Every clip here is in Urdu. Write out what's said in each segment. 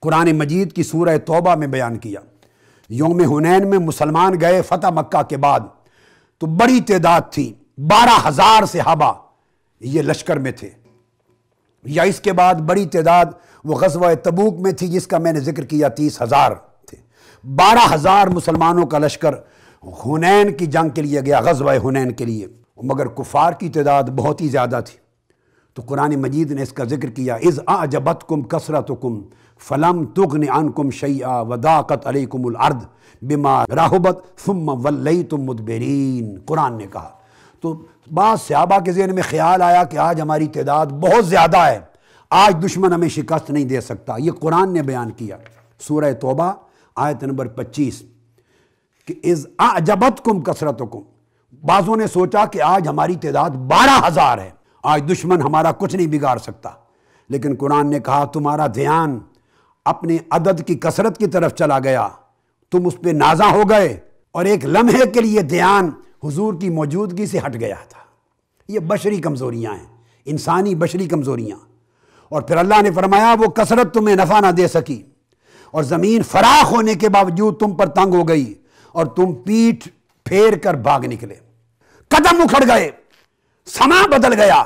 قرآن مجید کی سورہ توبہ میں بیان کیا۔ یوم حنین میں مسلمان گئے فتح مکہ کے بعد تو بڑی تعداد تھی، 12,000 صحابہ یہ لشکر میں تھے، یا اس کے بعد بڑی تعداد وہ غزوہ تبوک میں تھی جس کا میں نے ذکر کیا 30,000 تھے۔ 12,000 مسلمانوں کا لشکر حنین کی جنگ کے لیے گیا، غزوہ حنین کے لیے، مگر کفار کی تعداد بہت ہی زیادہ تھی۔ تو قرآن مجید نے اس کا ذکر کیا، اذ اعجبتکم کثرتکم فلم تغن عنکم شیئا وضاقت علیکم الارض بما رحبت ثم ولیتم مدبرین۔ قرآن نے کہا تو بعض صحابہ کے ذہن میں خیال آیا کہ آج ہماری تعداد بہت زیادہ ہے، آج دشمن ہمیں شکست نہیں دے سکتا۔ یہ قرآن نے بیان کیا، سورہ توبہ آیت نمبر 25 کہ اذ اعجبتکم کثرتکم، بعضوں نے سوچا کہ آج ہماری تعداد 12,000 ہے، آج دشمن ہمارا کچھ نہیں بگاڑ سکتا، لیکن قرآن نے کہا تمہارا دھیان اپنے عدد کی کثرت کی طرف چلا گیا، تم اس پہ نازاں ہو گئے، اور ایک لمحے کے لیے دھیان حضور کی موجودگی سے ہٹ گیا تھا۔ یہ بشری کمزوریاں ہیں، انسانی بشری کمزوریاں۔ اور پھر اللہ نے فرمایا وہ کثرت تمہیں نفع نہ دے سکی، اور زمین فراخ ہونے کے باوجود تم پر تنگ ہو گئی، اور تم پیٹھ پھیر کر بھاگ نکلے، قدم اکھڑ گئے، سما بدل گیا۔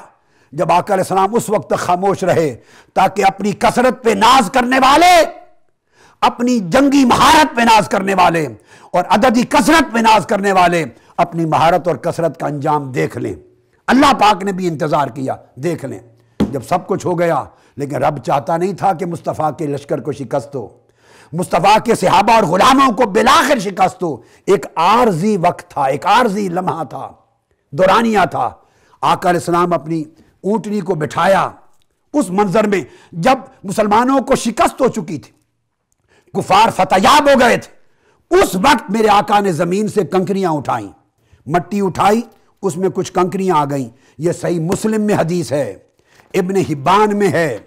جب آقا علیہ السلام اس وقت تک خاموش رہے تاکہ اپنی کثرت پہ ناز کرنے والے، اپنی جنگی مہارت پہ ناز کرنے والے اور عددی کثرت پہ ناز کرنے والے اپنی مہارت اور کثرت کا انجام دیکھ لیں۔ اللہ پاک نے بھی انتظار کیا، دیکھ لیں۔ جب سب کچھ ہو گیا، لیکن رب چاہتا نہیں تھا کہ مصطفیٰ کے لشکر کو شکست ہو، مصطفیٰ کے صحابہ اور غلاموں کو بالآخر شکست ہو۔ ایک عارضی وقت تھا، ایک عارضی لمحہ تھا، دورانیہ تھا۔ آقا علیہ السلام اپنی اونٹنی کو بٹھایا اس منظر میں جب مسلمانوں کو شکست ہو چکی تھی، کفار فتح یاب ہو گئے تھے، اس وقت میرے آقا نے زمین سے کنکریاں اٹھائیں، مٹی اٹھائی، اس میں کچھ کنکریاں آ گئیں۔ یہ صحیح مسلم میں حدیث ہے، ابن حبان میں ہے،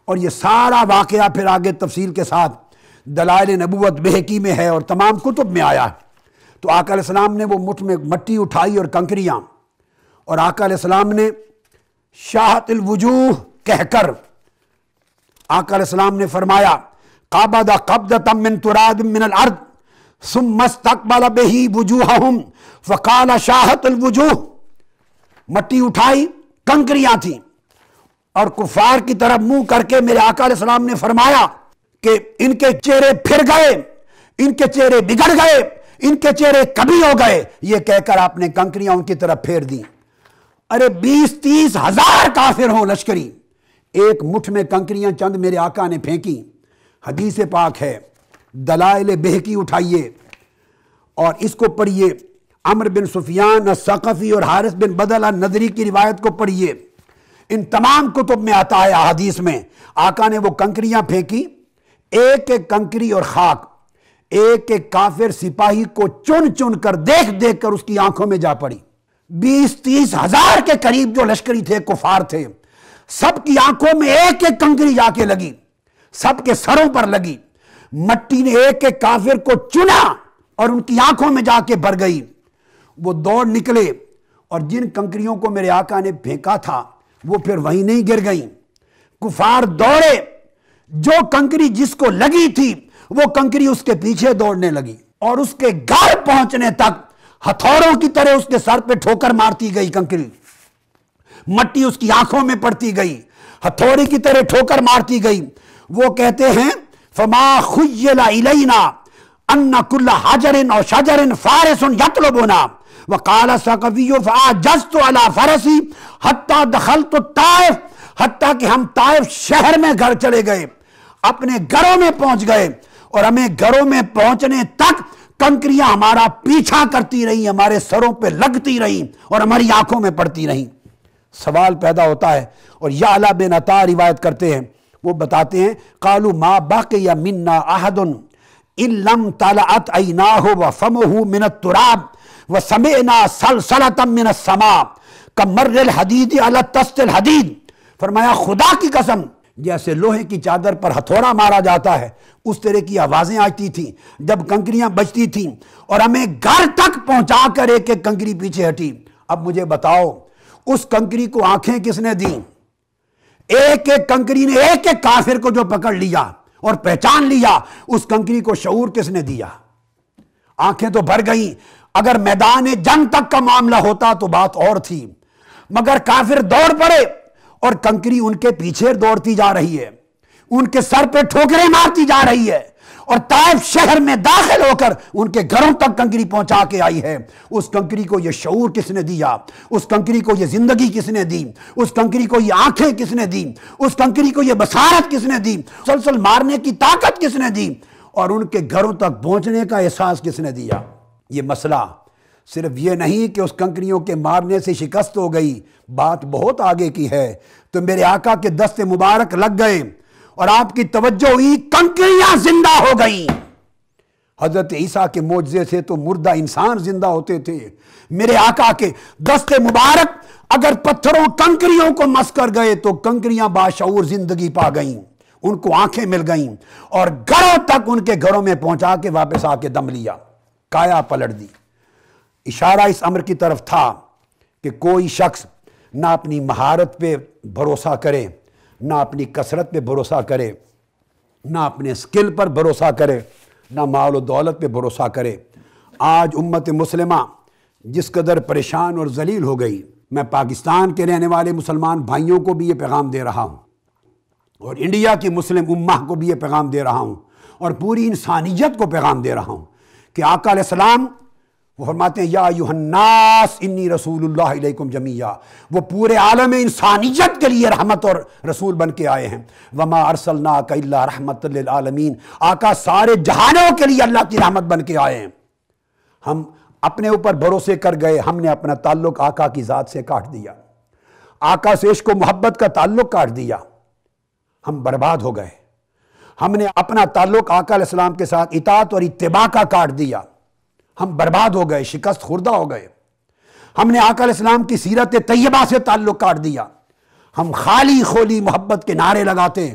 اور یہ سارا واقعہ پھر آگے تفصیل کے ساتھ دلائل نبوت بہقی میں ہے اور تمام کتب میں آیا ہے۔ تو آقا علیہ السلام نے وہ مٹھ میں مٹی اٹھائی اور کنکریاں، اور آقا علیہ السلام نے شاہت الوجوہ کہہ کر آقا علیہ السلام نے فرمایا قابض قبضۃ من تراب من الارض ثم استقبل به وجوہہم فقال شاہت الوجوہ۔ مٹی اٹھائی، کنکریاں تھیں، اور کفار کی طرف منہ کر کے میرے آقا علیہ السلام نے فرمایا کہ ان کے چہرے پھر گئے، ان کے چہرے بگڑ گئے، ان کے چہرے کبھی ہو گئے، یہ کہہ کر آپ نے کنکریاں ان کی طرف پھیر دیں۔ ارے 20-30 ہزار کافر ہوں لشکری، ایک مٹھ میں کنکریاں چند میرے آقا نے پھینکی۔ حدیث پاک ہے، دلائل بہقی اٹھائیے اور اس کو پڑھیے، عمرو بن سفیان الثقفی اور حارث بن بدل النضری کی روایت کو پڑھیے، ان تمام کتب میں آتا ہے، حدیث میں آقا نے وہ کنکریاں پھینکی، ایک ایک کنکری اور خاک ایک ایک کافر سپاہی کو چن چن کر دیکھ دیکھ کر اس کی آنکھوں میں جا پڑی۔ 20-30 ہزار کے قریب جو لشکری تھے، کفار تھے، سب کی آنکھوں میں ایک ایک کنکری جا کے لگی، سب کے سروں پر لگی۔ مٹی نے ایک ایک کافر کو چنا اور ان کی آنکھوں میں جا کے بھر گئی۔ وہ دوڑ نکلے، اور جن کنکریوں کو میرے آقا نے پھینکا تھا وہ پھر وہیں نہیں گر گئیں، کفار دوڑے، جو کنکری جس کو لگی تھی وہ کنکری اس کے پیچھے دوڑنے لگی، اور اس کے گھر پہنچنے تک ہتھوڑوں کی طرح اس کے سر پہ ٹھوکر مارتی گئی کنکری، مٹی اس کی آنکھوں میں پڑتی گئی، ہتھوڑی کی طرح ٹھوکر مارتی گئی۔ وہ کہتے ہیں فما خیل الینا ان کل حجر او شجر فارس یطلبنا وقال ثقفی فعجزت علی فرسی حتی دخلت الطائف، حتیٰ کہ ہم طائف شہر میں گھر چلے گئے، اپنے گھروں میں پہنچ گئے، اور ہمیں گھروں میں پہنچنے تک کنکریاں ہمارا پیچھا کرتی رہیں، ہمارے سروں پہ لگتی رہیں اور ہماری آنکھوں میں پڑتی رہیں۔ سوال پیدا ہوتا ہے، اور یعلا بن عطا روایت کرتے ہیں، وہ بتاتے ہیں قالوا ما بقی منا احد ان لم طلعت عیناہ وفمہ من التراب وسمعنا سلسلۃ من السماء کمر الحدید علی طست الحدید۔ فرمایا خدا کی قسم، جیسے لوہے کی چادر پر ہتھوڑا مارا جاتا ہے اس طرح کی آوازیں آتی تھیں جب کنکریاں بجتی تھیں، اور ہمیں گھر تک پہنچا کر ایک ایک کنکری پیچھے ہٹی۔ اب مجھے بتاؤ اس کنکری کو آنکھیں کس نے دیں؟ ایک ایک کنکری نے ایک ایک کافر کو جو پکڑ لیا، اور پہچان لیا اس کنکری کو شعور کس نے دیا. آنکھیں تو بھر گئیں. اگر میدان جنگ تک کا معاملہ ہوتا تو بات اور تھی، مگر کافر دوڑ پڑے اور کنکری ان کے پیچھے دوڑتی جا رہی ہے، ان کے سر پہ ٹھوکریں مارتی جا رہی ہے، اور طائف شہر میں داخل ہو کر ان کے گھروں تک کنکری پہنچا کے آئی ہے. اس کنکری کو یہ شعور کس نے دیا؟ اس کنکری کو یہ زندگی کس نے دی؟ اس کنکری کو یہ آنکھیں کس نے دی؟ اس کنکری کو یہ بصارت کس نے دی؟ مسلسل مارنے کی طاقت کس نے دی؟ اور ان کے گھروں تک پہنچنے کا احساس کس نے دیا؟ یہ مسئلہ صرف یہ نہیں کہ اس کنکریوں کے مارنے سے شکست ہو گئی، بات بہت آگے کی ہے. تو میرے آقا کے دست مبارک لگ گئے اور آپ کی توجہ ہوئی، کنکریاں زندہ ہو گئیں. حضرت عیسیٰ کے معجزے سے تو مردہ انسان زندہ ہوتے تھے. میرے آقا کے دست مبارک اگر پتھروں کنکریوں کو مس کر گئے تو کنکریاں باشعور زندگی پا گئیں، ان کو آنکھیں مل گئیں، اور گھروں تک ان کے گھروں میں پہنچا کے واپس آ کے دم لیا، کایا پلٹ دی. اشارہ اس امر کی طرف تھا کہ کوئی شخص نہ اپنی مہارت پہ بھروسہ کرے، نہ اپنی کثرت پہ بھروسہ کرے، نہ اپنے سکل پر بھروسہ کرے، نہ مال و دولت پہ بھروسہ کرے. آج امت مسلمہ جس قدر پریشان اور ذلیل ہو گئی، میں پاکستان کے رہنے والے مسلمان بھائیوں کو بھی یہ پیغام دے رہا ہوں، اور انڈیا کی مسلم امہ کو بھی یہ پیغام دے رہا ہوں، اور پوری انسانیت کو پیغام دے رہا ہوں کہ آقا علیہ السلام وہ فرماتے ہیں، یا ایھا الناس انی رسول اللہ علیکم جمیعا. وہ پورے عالم انسانیت کے لیے رحمت اور رسول بن کے آئے ہیں. وما ارسلناک الا رحمت للعالمین. آقا سارے جہانوں کے لیے اللہ کی رحمت بن کے آئے ہیں. ہم اپنے اوپر بھروسے کر گئے، ہم نے اپنا تعلق آقا کی ذات سے کاٹ دیا، آقا سے عشق و محبت کا تعلق کاٹ دیا، ہم برباد ہو گئے. ہم نے اپنا تعلق آقا علیہ السلام کے ساتھ اطاعت اور اتباع کا کاٹ دیا، ہم برباد ہو گئے، شکست خوردہ ہو گئے. ہم نے آقا علیہ السلام کی سیرت طیبہ سے تعلق کاٹ دیا. ہم خالی خولی محبت کے نعرے لگاتے ہیں،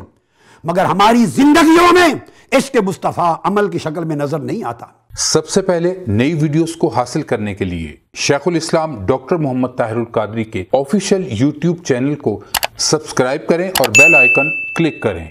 مگر ہماری زندگیوں میں عشق مصطفیٰ عمل کی شکل میں نظر نہیں آتا. سب سے پہلے نئی ویڈیوز کو حاصل کرنے کے لیے شیخ الاسلام ڈاکٹر محمد طاہر القادری کے آفیشیل یوٹیوب چینل کو سبسکرائب کریں اور بیل آئیکن کلک کریں.